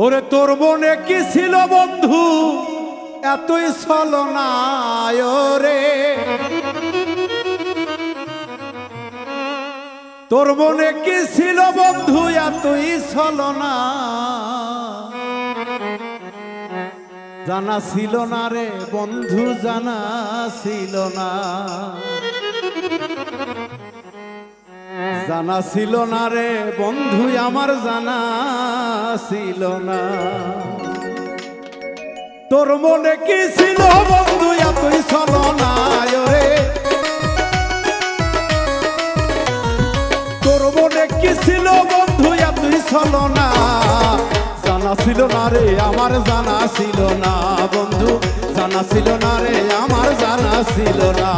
ওরে তোর মনে কি ছিল বন্ধু এতই ছলনায় রে, তোর মনে কি ছিল বন্ধু এতই ছলনা, জানা ছিল না রে বন্ধু, জানা ছিল না, জানা ছিল না রে বন্ধু আমার, জানা ছিল না। তোর মনে কি ছিল বন্ধু এতই ছলনা রে, তোর মনে কি ছিল বন্ধু এতই ছলনা, জানা ছিল না রে আমার, জানা ছিল না বন্ধু, জানা ছিল না রে আমার, জানা ছিল না।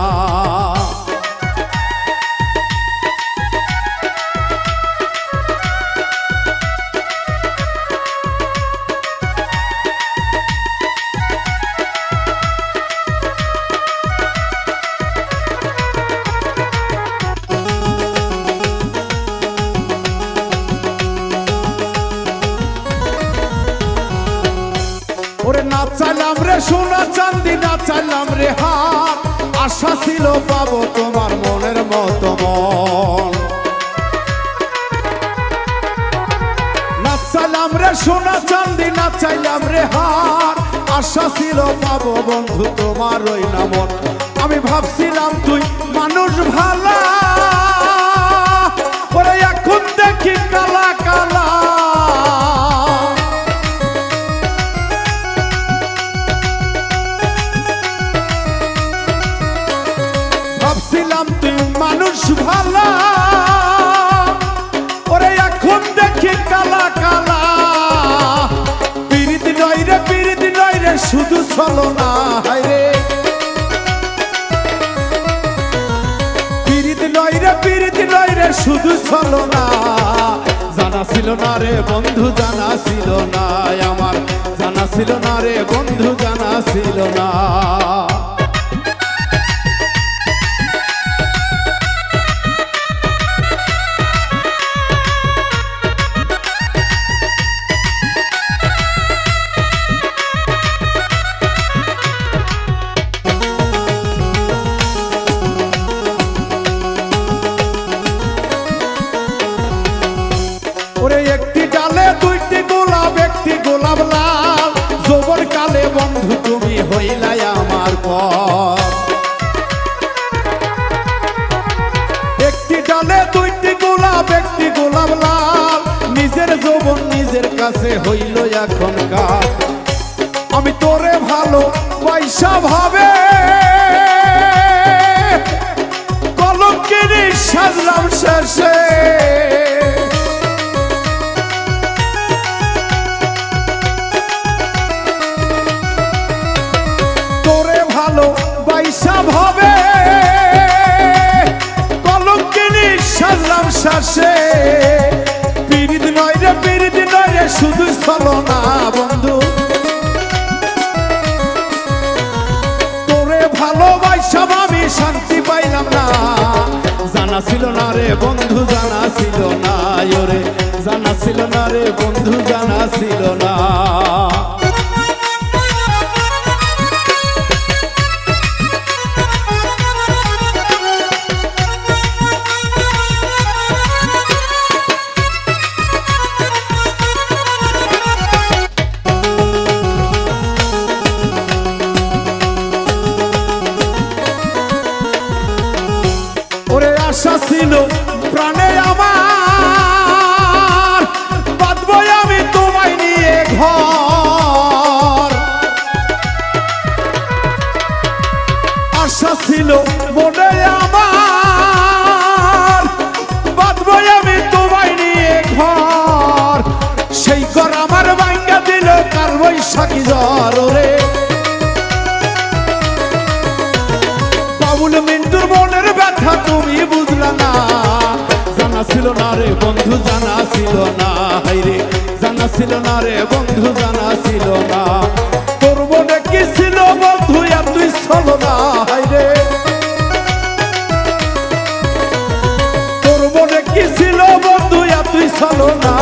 ওরে না চাইলাম রে সোনা চাঁদি, না চাইলাম রে হাত, আশা ছিল পাবো তোমার মনের মতো মন। না চাইলাম রে সোনা চাঁদি, না চাইলাম রে হাত, আশা ছিল পাবো বন্ধু তোমার ওই না মন। আমি ভাবছিলাম তুই মানুষ ভালো, ওরে এখন দেখি কালা কালা। ভাবছিলাম তুই মানুষ ভালো, ওরে এখন দেখি কালা কালা। পিরিতি নয় রে, পিরিতি নয় রে, শুধু ছলনা রে। পিরিতি নয় রে, পিরিতি নয় রে, শুধু ছলনা। জানা ছিল না রে বন্ধু, জানা ছিল না আমার, জানা ছিল না রে বন্ধু, জানা ছিল না। ওরে একটি ডালে দুইটি গোলাপ, একটি গোলাপ লাল, যৌবন কালে বন্ধু তুমি হইলাই আমার পর। একটি ডালে দুইটি গোলাপ, একটি গোলাপ লাল, নিজের যৌবন নিজের কাছে হইল এখনকার। আমি তোরে ভালো পয়সা ভাবে কলঙ্কিনী সাজলাম শেষে। পয়সা ভাবে কলঙ্কিনী সাজলাম শেষে। পিরিত নয় রে, পিরিত নয় রে, শুধু ছলনা বন্ধু। তোরে ভালোবাসা আমি শান্তি পাইলাম না, জানা ছিল না রে বন্ধু, জানা ছিল না ওরে, জানা ছিল না রে বন্ধু, জানা ছিল না। ওরে আশা ছিল প্রাণে আমার, বাঁধবো আমি তোমায় নিয়ে ঘর। আশা ছিল মনে আমার, বাঁধবো আমি তোমায় নিয়ে ঘর। সেই ঘর আমার ভাঙা দিল কাল বৈশাখী ঝড় রে। বাবুল মিন্টুর মনের ব্যথা তুমি বুঝলা না, জানা ছিল না রে বন্ধু, জানা ছিল না রে, জানা ছিল না রে বন্ধু, জানা ছিল না। তোর মনে কি ছিল বন্ধু এতই ছলনা রে, তোর মনে কি ছিল বন্ধু এতই ছলনা,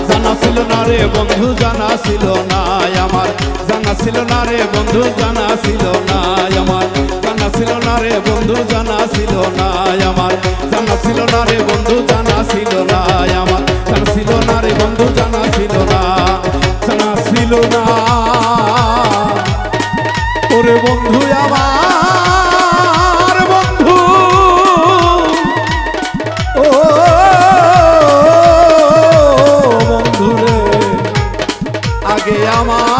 জানা ছিল না রে বন্ধু জানা ছিল না আমার জানা ছিল না রে বন্ধু জানা ছিল না আমার জানা ছিল না রে বন্ধু জানা ছিল না আমার জানা ছিল না রে বন্ধু জানা ছিল না আমার জানা ছিল না রে বন্ধু জানা ছিল না জানা ছিল না ওরে বন্ধু আমার বন্ধু ও বন্ধু রে আগে আমার